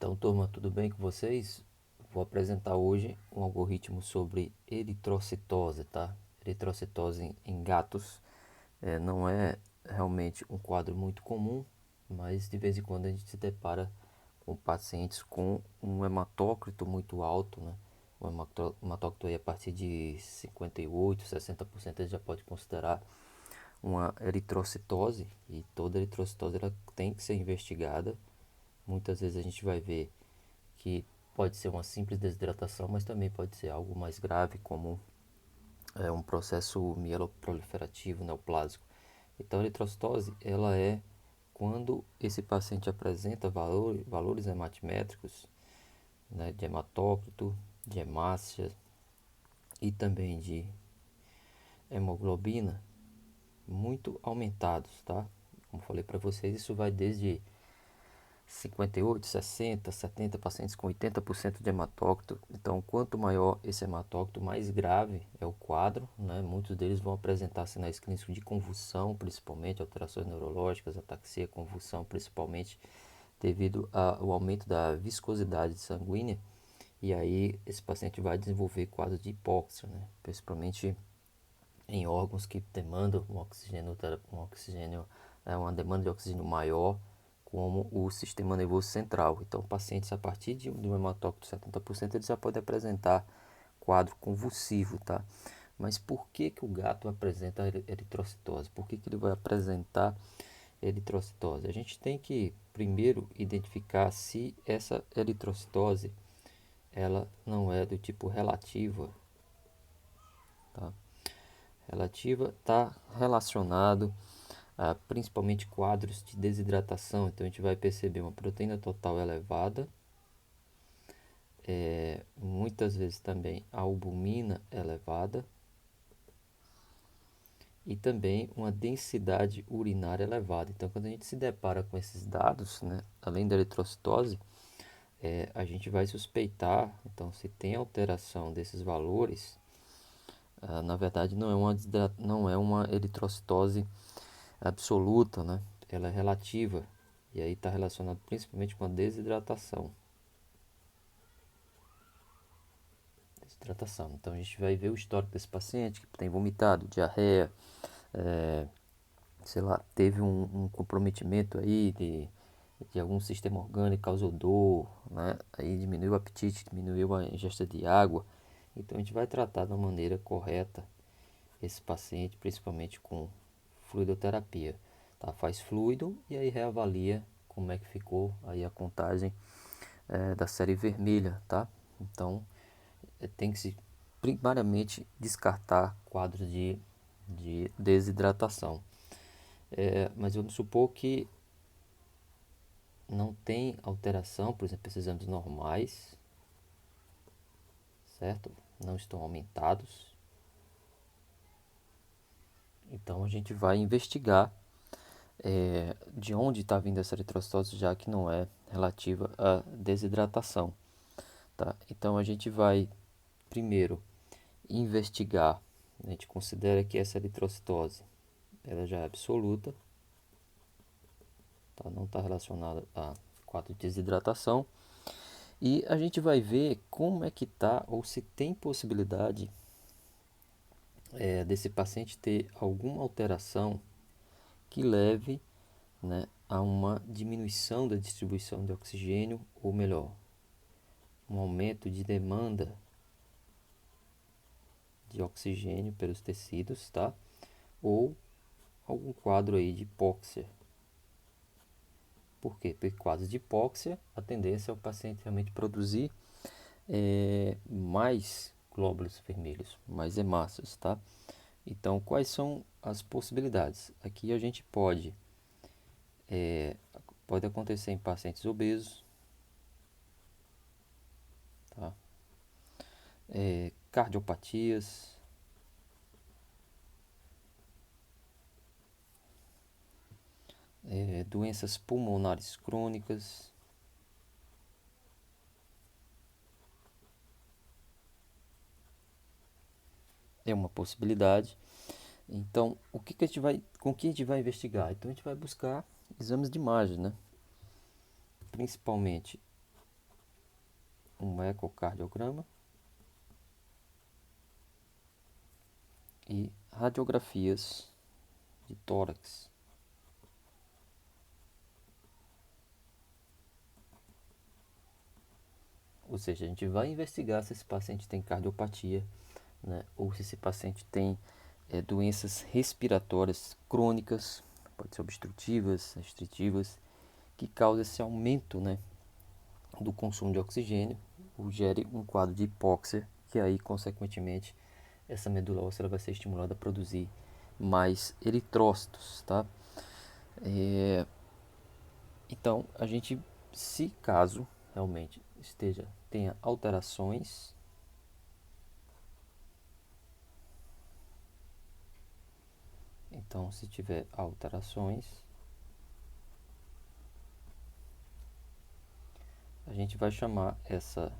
Então, turma, tudo bem com vocês? Vou apresentar hoje um algoritmo sobre eritrocitose, tá? Eritrocitose em gatos não é realmente um quadro muito comum, mas de vez em quando a gente se depara com pacientes com um hematócrito muito alto, né? O hematócrito aí a partir de 58, 60% a gente já pode considerar uma eritrocitose, e toda eritrocitose ela tem que ser investigada. Muitas vezes a gente vai ver que pode ser uma simples desidratação, mas também pode ser algo mais grave, como um processo mieloproliferativo neoplásico. Então, a eritrocitose ela é quando esse paciente apresenta valores hematimétricos, né, de hematócrito, de hemácia e também de hemoglobina muito aumentados, tá? Como falei para vocês, isso vai desde 58, 60, 70 pacientes com 80% de hematócrito. Então, quanto maior esse hematócrito, mais grave é o quadro, né? Muitos deles vão apresentar sinais clínicos de convulsão, principalmente alterações neurológicas, ataxia, convulsão, principalmente devido ao aumento da viscosidade sanguínea. E aí, esse paciente vai desenvolver quadros de hipóxia, né? Principalmente em órgãos que demandam uma demanda de oxigênio maior, como o sistema nervoso central. Então, pacientes a partir de um hematócrito de 70%, eles já podem apresentar quadro convulsivo, tá? Mas por que que o gato apresenta eritrocitose? Por que que ele vai apresentar eritrocitose? A gente tem que primeiro identificar se essa eritrocitose ela não é do tipo relativa, tá? Relativa está relacionado a principalmente quadros de desidratação. Então a gente vai perceber uma proteína total elevada, muitas vezes também a albumina elevada e também uma densidade urinária elevada. Então quando a gente se depara com esses dados, né, além da eritrocitose, a gente vai suspeitar, então se tem alteração desses valores, na verdade não é uma eritrocitose absoluta, né? Ela é relativa e aí está relacionado principalmente com a desidratação. Desidratação. Então a gente vai ver o histórico desse paciente que tem vomitado, diarreia, é, sei lá, teve um comprometimento aí de algum sistema orgânico, causou dor, né? Aí diminuiu o apetite, diminuiu a ingesta de água. Então a gente vai tratar da maneira correta esse paciente, principalmente com fluidoterapia, tá? Faz fluido e aí reavalia como é que ficou aí a contagem da série vermelha, tá? Então tem que se primariamente descartar quadros de desidratação. Mas vamos supor que não tem alteração, por exemplo, esses exames normais, certo? Não estão aumentados. Então a gente vai investigar de onde está vindo essa eritrocitose, já que não é relativa à desidratação, tá? Então a gente vai primeiro investigar. A gente considera que essa eritrocitose ela já é absoluta, tá? Não está relacionada a quadro de desidratação. E a gente vai ver como é que está ou se tem possibilidade desse paciente ter alguma alteração que leve, né, a uma diminuição da distribuição de oxigênio, ou melhor, um aumento de demanda de oxigênio pelos tecidos, tá? Ou algum quadro aí de hipóxia. Por quê? Porque quadros de hipóxia, a tendência é o paciente realmente produzir mais glóbulos vermelhos, mais hemácias, tá? Então, quais são as possibilidades? Aqui a gente pode acontecer em pacientes obesos, tá? Cardiopatias, doenças pulmonares crônicas, é uma possibilidade. Então, com que a gente vai investigar? Então, a gente vai buscar exames de imagem, né? Principalmente um ecocardiograma e radiografias de tórax. Ou seja, a gente vai investigar se esse paciente tem cardiopatia, né, ou se esse paciente tem doenças respiratórias crônicas, pode ser obstrutivas, restritivas, que causa esse aumento, né, do consumo de oxigênio, ou gere um quadro de hipóxia, que aí, consequentemente, essa medula óssea vai ser estimulada a produzir mais eritrócitos, tá? Então, a gente, se caso realmente tenha alterações, então se tiver alterações, a gente vai chamar essa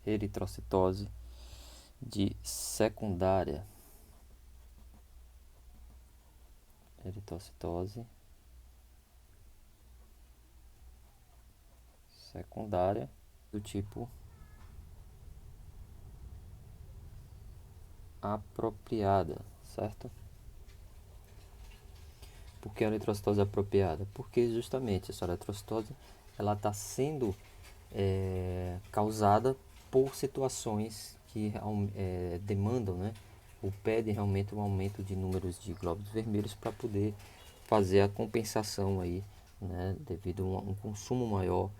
eritrocitose de secundária. Eritrocitose secundária do tipo apropriada, certo? Por que a eritrocitose apropriada? Porque justamente essa eritrocitose ela está sendo causada por situações que demandam, né, ou pedem realmente um aumento de números de glóbulos vermelhos para poder fazer a compensação aí, né, devido a um consumo maior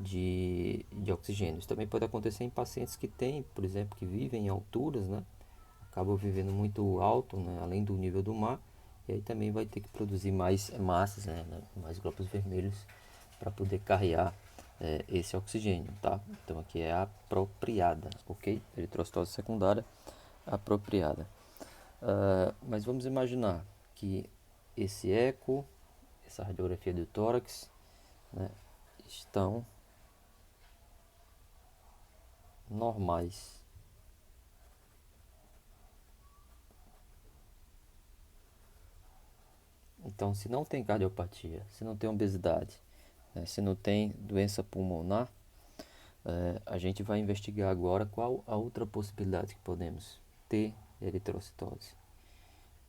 de oxigênio. Isso também pode acontecer em pacientes que têm, por exemplo, que vivem em alturas, né, acabam vivendo muito alto, né, além do nível do mar, e aí também vai ter que produzir mais massas, né, mais glóbulos vermelhos para poder carregar esse oxigênio, tá? Então aqui é apropriada, ok? Eritrocitose secundária apropriada. Mas vamos imaginar que esse eco, essa radiografia do tórax, né, estão normais. Então, se não tem cardiopatia, se não tem obesidade, né, se não tem doença pulmonar, a gente vai investigar agora qual a outra possibilidade que podemos ter eritrocitose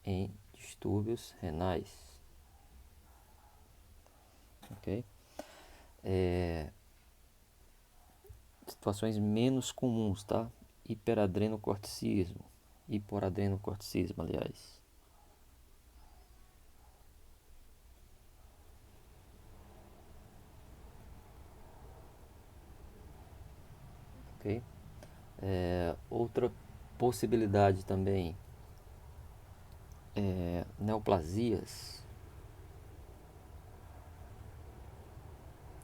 em distúrbios renais, ok? Situações menos comuns, tá? Hiperadrenocorticismo, hiporadrenocorticismo, aliás. Ok? Outra possibilidade também é neoplasias,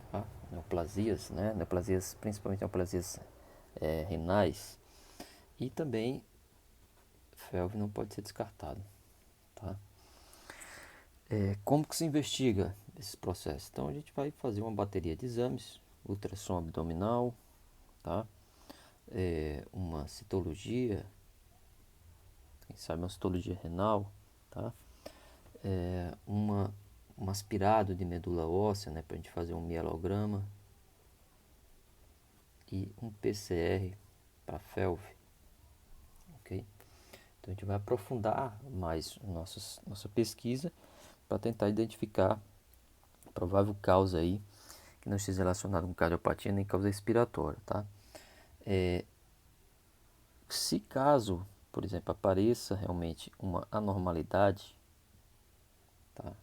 tá? Neoplasias, né? Neoplasias, principalmente neoplasias renais. E também FeLV não pode ser descartado, tá? Como que se investiga esses processos? Então a gente vai fazer uma bateria de exames, ultrassom abdominal, tá? Uma citologia, quem sabe uma citologia renal, tá? Um aspirado de medula óssea, né, para a gente fazer um mielograma e um PCR para FeLV, ok? Então a gente vai aprofundar mais nossa pesquisa para tentar identificar a provável causa aí que não esteja relacionada com cardiopatia nem causa respiratória, tá? Se caso, por exemplo, apareça realmente uma anormalidade, tá?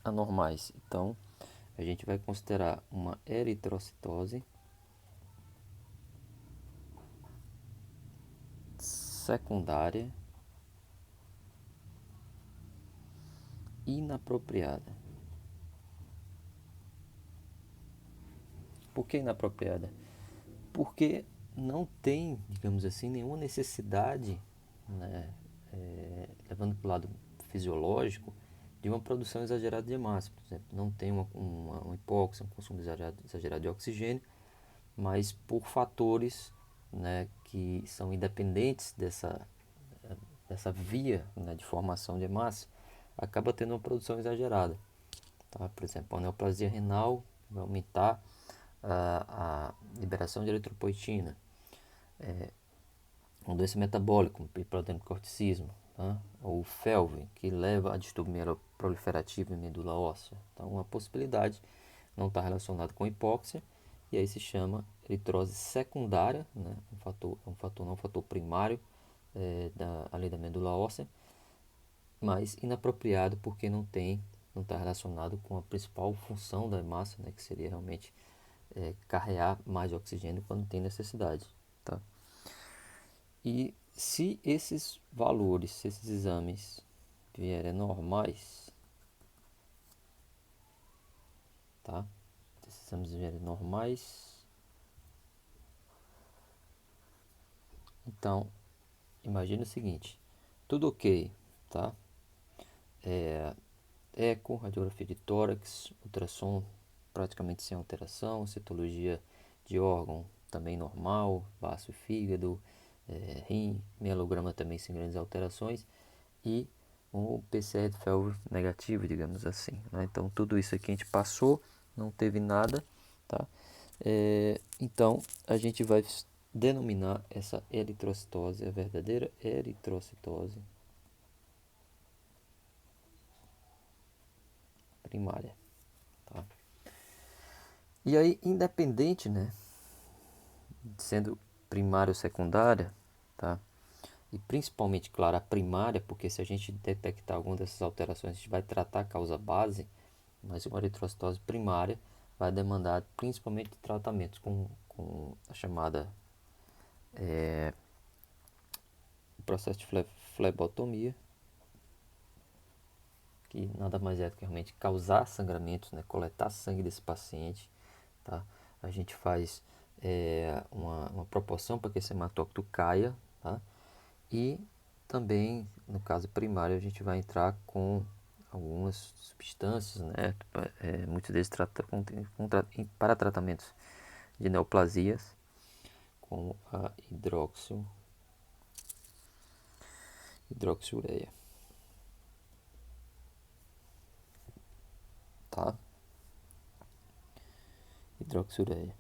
Anormais, então a gente vai considerar uma eritrocitose secundária inapropriada. Por que inapropriada? Porque não tem, digamos assim, nenhuma necessidade, né, levando para o lado fisiológico, de uma produção exagerada de hemácia. Por exemplo, não tem uma hipóxia, um consumo exagerado de oxigênio, mas por fatores, né, que são independentes dessa via, né, de formação de hemácia, acaba tendo uma produção exagerada, tá? Por exemplo, a neoplasia renal vai aumentar a liberação de eritropoetina, uma doença metabólica, como hipercorticismo, tá? Ou FeLV, que leva a distúrbio mieloproliferativo em medula óssea. Então, uma possibilidade não está relacionada com hipóxia, e aí se chama eritrose secundária, né? Não um fator primário além da medula óssea, mas inapropriado porque não está relacionado com a principal função da hemácia, né? Que seria realmente carrear mais oxigênio quando tem necessidade, tá? E se esses valores, se esses exames vierem normais, tá? Se esses exames vierem normais, então imagine o seguinte: tudo ok, tá? Eco, radiografia de tórax, ultrassom praticamente sem alteração, citologia de órgão também normal, baço e fígado, rim, mielograma também sem grandes alterações e um PCR de FeLV negativo, digamos assim, né? Então tudo isso aqui a gente passou, não teve nada, tá? Então a gente vai denominar essa eritrocitose a verdadeira eritrocitose primária, tá? E aí, independente, né, sendo primária ou secundária, tá? E principalmente, claro, a primária, porque se a gente detectar alguma dessas alterações, a gente vai tratar a causa base, mas uma eritrocitose primária vai demandar principalmente tratamentos com a chamada processo de flebotomia, que nada mais é do que realmente causar sangramentos, né, coletar sangue desse paciente, tá? A gente faz uma proporção para que esse hematócrito caia, tá? E também, no caso primário, a gente vai entrar com algumas substâncias, né? Muitos deles para tratamentos de neoplasias, como a hidroxiureia, tá? Hidroxiureia.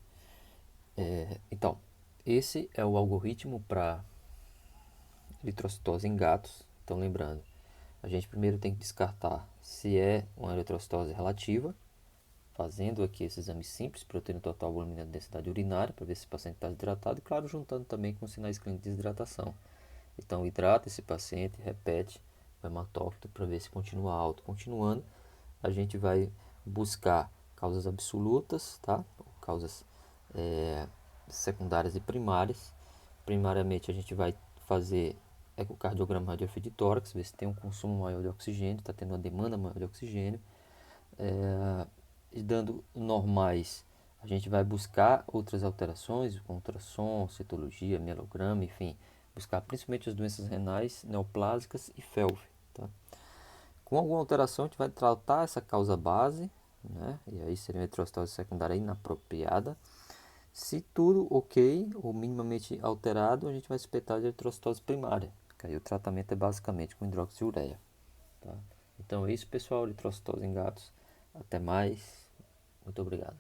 Então, esse é o algoritmo para eritrocitose em gatos. Então, lembrando, a gente primeiro tem que descartar se é uma eritrocitose relativa, fazendo aqui esse exame simples, proteína total, volumina, densidade urinária, para ver se o paciente está desidratado, e claro, juntando também com sinais clínicos de desidratação. Então, hidrata esse paciente, repete o hematócrito para ver se continua alto. Continuando, a gente vai buscar causas absolutas, tá? Causas secundárias e primárias. Primariamente, a gente vai fazer ecocardiograma, radiografia de tórax, ver se tem um consumo maior de oxigênio, está tendo uma demanda maior de oxigênio. E dando normais, a gente vai buscar outras alterações, com ultrassom, citologia, mielograma, enfim, buscar principalmente as doenças renais, neoplásicas e FeLV, tá? Com alguma alteração, a gente vai tratar essa causa base, né? E aí seria uma eritrocitose secundária inapropriada. Se tudo ok ou minimamente alterado, a gente vai suspeitar de eritrocitose primária, que aí o tratamento é basicamente com hidroxiureia, tá? Então é isso, pessoal, eritrocitose em gatos. Até mais. Muito obrigado.